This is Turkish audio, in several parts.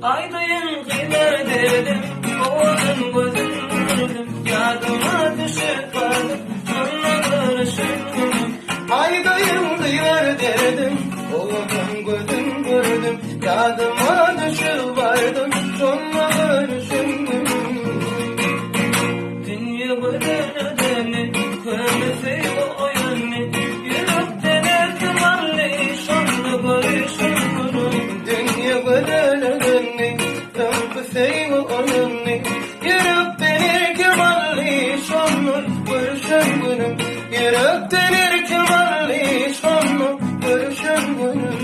Aydayın kıylar dedim, oğlum gözüm gördüm, yadıma düşüp kaldım, sonra görüşürdüm. Aydayım kıyar dedim, oğlum gözüm gördüm, yadıma düşüp vardım, sonra görüşürdüm. Dünya bedene dene, kömesi o yönü, yürekten erkemalli, sonra görüşürdüm. Dünya bedene dönni, kömesi o yönü, yürekten erkemalli, sonra görüşürdüm. Yürekten erkemalli, sonra görüşürdüm.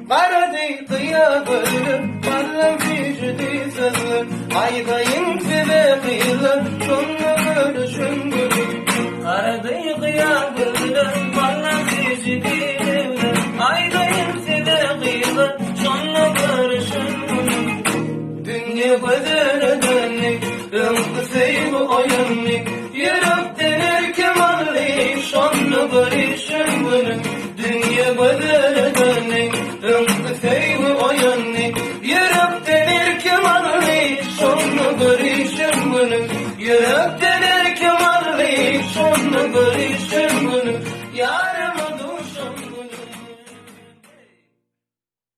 Karaday kıya bölüm, parlam vücudu sızlar. Aydayım size kıyılar, sonra görüşürdüm. Karaday kıyabılar, bana sizi diyorlar. Aydayım size kıyılar, sonra görüşürüm. Dünya bedene dönni, ömkısıyı oyanni, yürekten erkemalli, sonra görüşürdüm. Dünya bedene dönni, ömkısıyı oyanni, yürekten erkemalli, sonra görüşürdüm. Yürekten